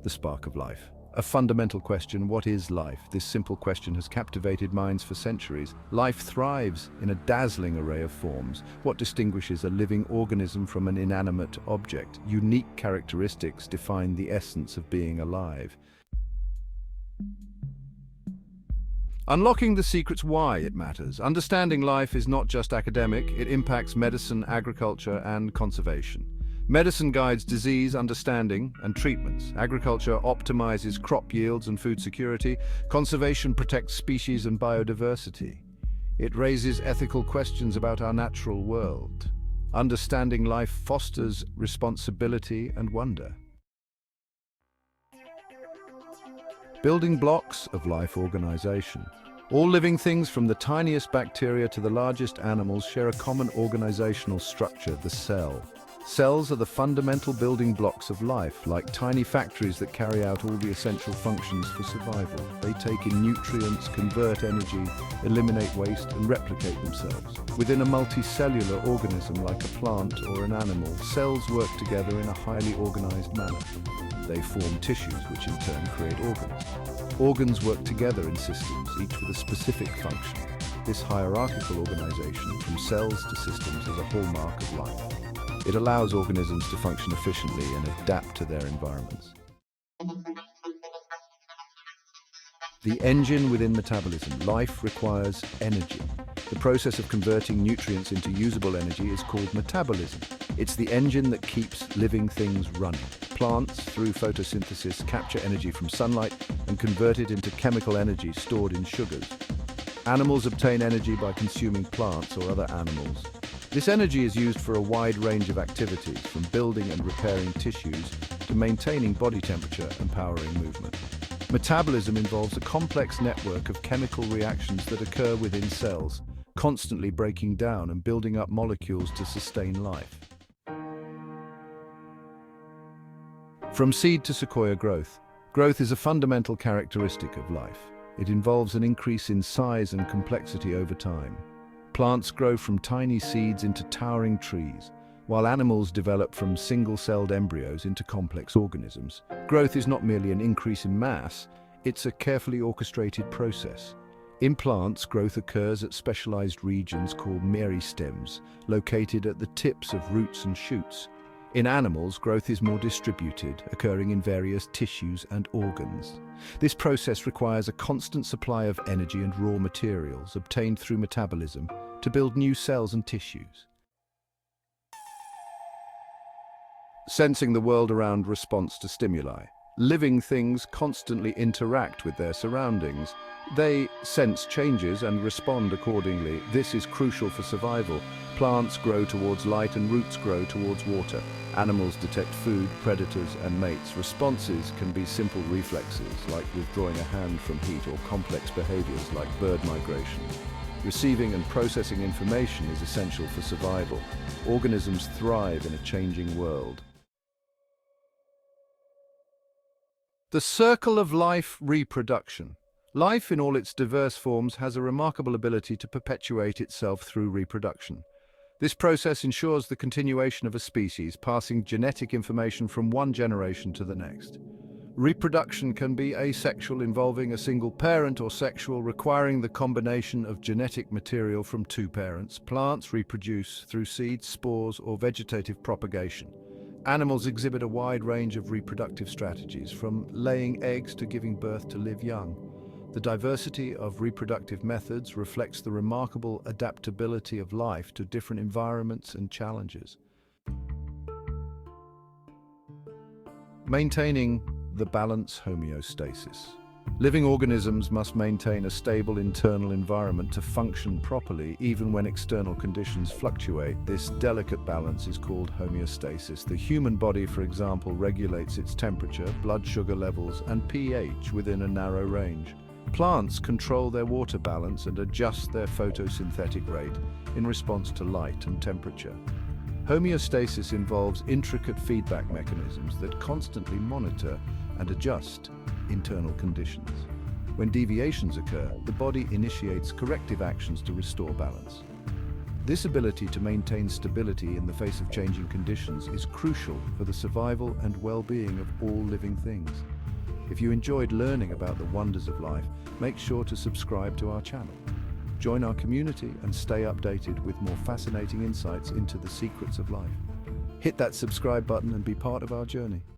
the spark of life. A fundamental question: what is life? This simple question has captivated minds for centuries. Life thrives in a dazzling array of forms. What distinguishes a living organism from an inanimate object? Unique characteristics define the essence of being alive. Unlocking the secrets why it matters. Understanding life is not just academic, it impacts medicine, agriculture, and conservation. Medicine guides disease understanding and treatments. Agriculture optimizes crop yields and food security. Conservation protects species and biodiversity. It raises ethical questions about our natural world. Understanding life fosters responsibility and wonder. Building blocks of life organization. All living things, from the tiniest bacteria to the largest animals, share a common organizational structure: the cell. Cells are the fundamental building blocks of life, like tiny factories that carry out all the essential functions for survival. They take in nutrients, convert energy, eliminate waste, and replicate themselves. Within a multicellular organism like a plant or an animal, cells work together in a highly organized manner. They form tissues, which in turn create organs. Organs work together in systems, each with a specific function. This hierarchical organization, from cells to systems, is a hallmark of life. It allows organisms to function efficiently and adapt to their environments. The engine within metabolism. Life requires energy. The process of converting nutrients into usable energy is called metabolism. It's the engine that keeps living things running. Plants, through photosynthesis, capture energy from sunlight and convert it into chemical energy stored in sugars. Animals obtain energy by consuming plants or other animals. This energy is used for a wide range of activities, from building and repairing tissues to maintaining body temperature and powering movement. Metabolism involves a complex network of chemical reactions that occur within cells, constantly breaking down and building up molecules to sustain life. From seed to sequoia growth. Growth is a fundamental characteristic of life. It involves an increase in size and complexity over time. Plants grow from tiny seeds into towering trees, while animals develop from single-celled embryos into complex organisms. Growth is not merely an increase in mass, it's a carefully orchestrated process. In plants, growth occurs at specialized regions called meristems, located at the tips of roots and shoots. In animals, growth is more distributed, occurring in various tissues and organs. This process requires a constant supply of energy and raw materials obtained through metabolism to build new cells and tissues. Sensing the world around. Response to stimuli. Living things constantly interact with their surroundings. They sense changes and respond accordingly. This is crucial for survival. Plants grow towards light and roots grow towards water. Animals detect food, predators, and mates. Responses can be simple reflexes, like withdrawing a hand from heat, or complex behaviors like bird migration. Receiving and processing information is essential for survival. Organisms thrive in a changing world. The circle of life. Reproduction. Life in all its diverse forms has a remarkable ability to perpetuate itself through reproduction. This process ensures the continuation of a species, passing genetic information from one generation to the next. Reproduction can be asexual, involving a single parent, or sexual, requiring the combination of genetic material from two parents. Plants reproduce through seeds, spores, or vegetative propagation. Animals exhibit a wide range of reproductive strategies, from laying eggs to giving birth to live young. The diversity of reproductive methods reflects the remarkable adaptability of life to different environments and challenges. Maintaining the balance. Homeostasis. Living organisms must maintain a stable internal environment to function properly, even when external conditions fluctuate. This delicate balance is called homeostasis. The human body, for example, regulates its temperature, blood sugar levels, and pH within a narrow range. Plants control their water balance and adjust their photosynthetic rate in response to light and temperature. Homeostasis involves intricate feedback mechanisms that constantly monitor and adjust internal conditions. When deviations occur, the body initiates corrective actions to restore balance. This ability to maintain stability in the face of changing conditions is crucial for the survival and well-being of all living things. If you enjoyed learning about the wonders of life, make sure to subscribe to our channel. Join our community and stay updated with more fascinating insights into the secrets of life. Hit that subscribe button and be part of our journey.